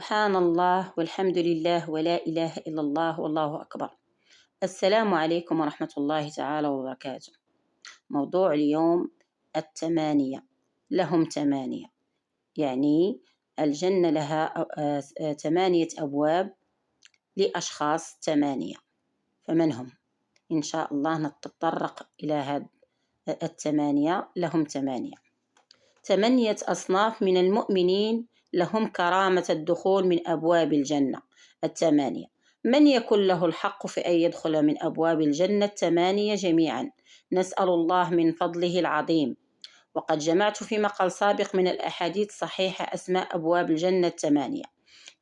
سبحان الله والحمد لله ولا إله إلا الله والله أكبر. السلام عليكم ورحمة الله تعالى وبركاته. موضوع اليوم التمانية. لهم تمانية، يعني الجنة لها 8 أبواب لأشخاص 8. فمن هم؟ إن شاء الله نتطرق إلى هذه التمانية. لهم 8 أصناف من المؤمنين لهم كرامة الدخول من أبواب الجنة 8. من يكن له الحق في أن يدخل من أبواب الجنة 8 جميعا؟ نسأل الله من فضله العظيم. وقد جمعت في مقال سابق من الأحاديث الصحيحة أسماء أبواب الجنة 8.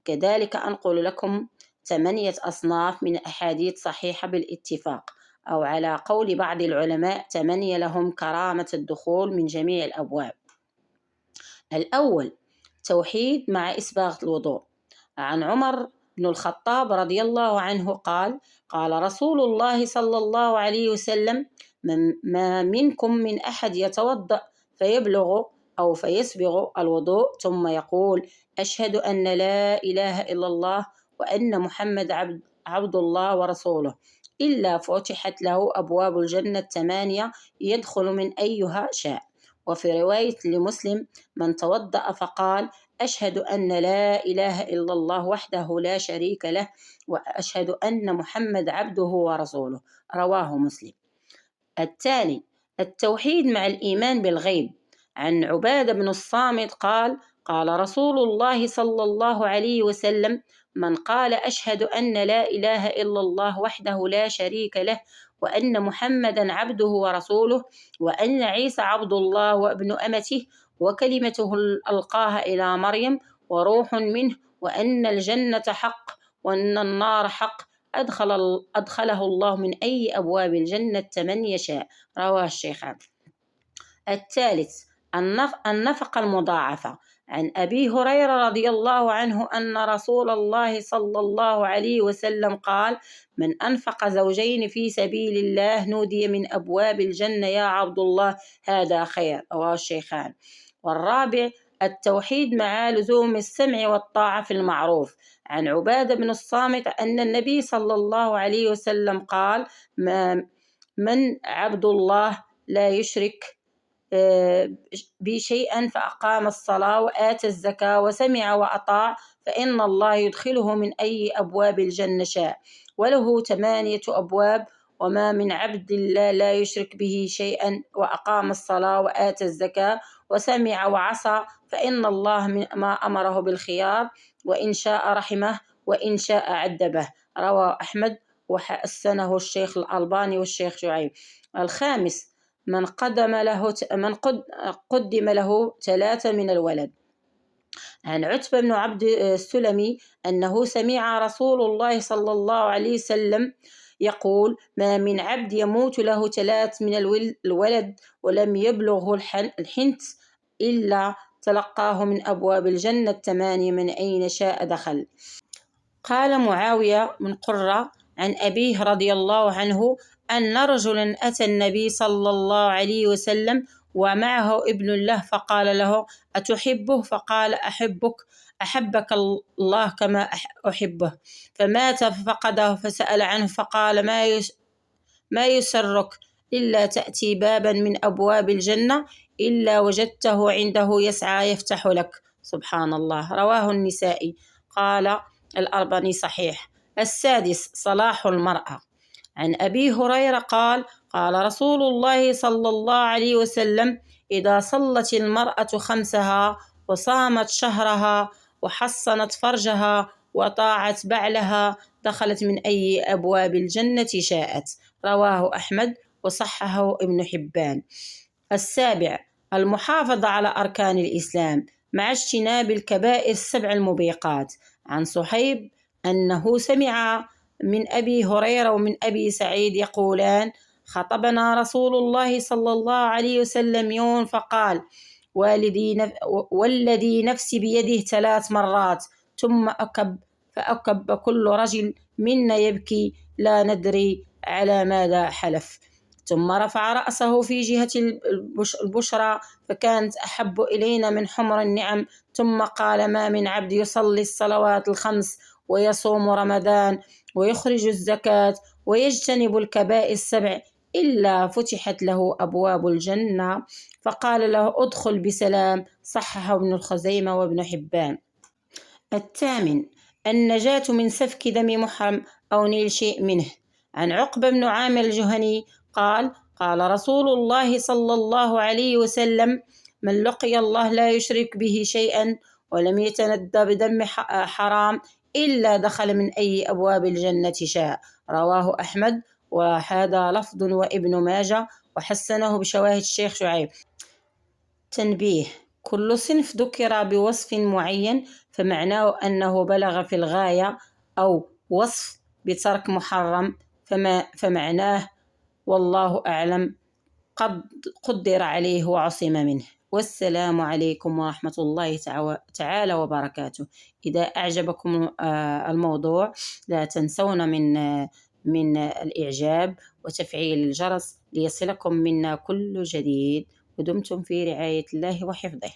كذلك أنقل لكم 8 أصناف من أحاديث صحيحة بالاتفاق، أو على قول بعض العلماء 8 لهم كرامة الدخول من جميع الأبواب. الأول توحيد مع إسباغ الوضوء. عن عمر بن الخطاب رضي الله عنه قال: قال رسول الله صلى الله عليه وسلم: ما منكم من أحد يتوضأ فيبلغ أو فيسبغ الوضوء ثم يقول: أشهد أن لا إله إلا الله وأن محمد عبد الله ورسوله، إلا فتحت له أبواب الجنة 8 يدخل من أيها شاء. وفي رواية لمسلم: من توضأ فقال: أشهد أن لا إله إلا الله وحده لا شريك له وأشهد أن محمد عبده ورسوله. رواه مسلم. الثاني التوحيد مع الإيمان بالغيب. عن عبادة بن الصامت قال: قال رسول الله صلى الله عليه وسلم: من قال أشهد أن لا إله إلا الله وحده لا شريك له وأن محمدا عبده ورسوله وأن عيسى عبد الله وابن أمته وكلمته ألقاها إلى مريم وروح منه وأن الجنة حق وأن النار حق، أدخله الله من أي أبواب الجنة 8 شاء. رواه الشيخان. الثالث النفقة المضاعفة. عن أبي هريرة رضي الله عنه أن رسول الله صلى الله عليه وسلم قال: من أنفق 2 في سبيل الله نودي من أبواب الجنة يا عبد الله هذا خير. رواه الشيخان. والرابع التوحيد مع لزوم السمع والطاعة في المعروف. عن عبادة بن الصامت أن النبي صلى الله عليه وسلم قال: من عبد الله لا يشرك بشيئا فأقام الصلاة وآتى الزكاة وسمع وأطاع فإن الله يدخله من أي أبواب الجنة شاء، وله 8 أبواب. وما من عبد الله لا يشرك به شيئا وأقام الصلاة وآتى الزكاة وسمع وعصى فإن الله ما أمره بالخيار، وإن شاء رحمه وإن شاء عذبه. رواه أحمد وحسنه الشيخ الألباني والشيخ شعيب. الخامس من قدم له 3 من الولد. عن عتبة بن عبد السلمي أنه سمع رسول الله صلى الله عليه وسلم يقول: ما من عبد يموت له 3 من الولد ولم يبلغه الحنث إلا تلقاه من أبواب الجنة 8 من أين شاء دخل. قال معاوية بن قرة عن أبيه رضي الله عنه أن رجلا أتى النبي صلى الله عليه وسلم ومعه ابن له فقال له: أتحبه؟ فقال: أحبك الله كما أحبه. فمات ففقده فسأل عنه فقال: ما يسرك إلا تأتي بابا من أبواب الجنة إلا وجدته عنده يسعى يفتح لك. سبحان الله. رواه النسائي. قال الألباني صحيح. السادس صلاح المرأة. عن أبي هريرة قال: قال رسول الله صلى الله عليه وسلم: إذا صلت المرأة 5 وصامت شهرها وحصنت فرجها وطاعت بعلها دخلت من أي أبواب الجنة شاءت. رواه أحمد وصححه ابن حبان. السابع المحافظة على أركان الإسلام مع اجتناب الكبائر 7 الموبقات. عن صهيب أنه سمع من أبي هريرة ومن أبي سعيد يقولان: خطبنا رسول الله صلى الله عليه وسلم يوم فقال: والذي نفسي بيده 3 مرات ثم فأكب كل رجل منا يبكي لا ندري على ماذا حلف. ثم رفع رأسه في جهة البشرى فكانت أحب إلينا من حمر النعم، ثم قال: ما من عبد يصلي الصلوات الخمس ويصوم رمضان ويخرج الزكاة ويجتنب الكبائر السبع إلا فتحت له أبواب الجنة. فقال له: ادخل بسلام. صححه ابن الخزيمة وابن حبان. 8. النجاة من سفك دم محرم أو نيل شيء منه. عن عقبة بن عامر الجهني قال: قال رسول الله صلى الله عليه وسلم: من لقي الله لا يشرك به شيئا ولم يتندى بدم حرام إلا دخل من أي أبواب الجنة شاء. رواه أحمد، وهذا لفظ وابن ماجه، وحسنه بشواهد الشيخ شعيب. تنبيه: كل صنف ذكر بوصف معين فمعناه أنه بلغ في الغاية، أو وصف بترك محرم فمعناه والله أعلم قد قدر عليه وعصم منه. والسلام عليكم ورحمة الله تعالى وبركاته. إذا أعجبكم الموضوع لا تنسون من الإعجاب وتفعيل الجرس ليصلكم منا كل جديد، ودمتم في رعاية الله وحفظه.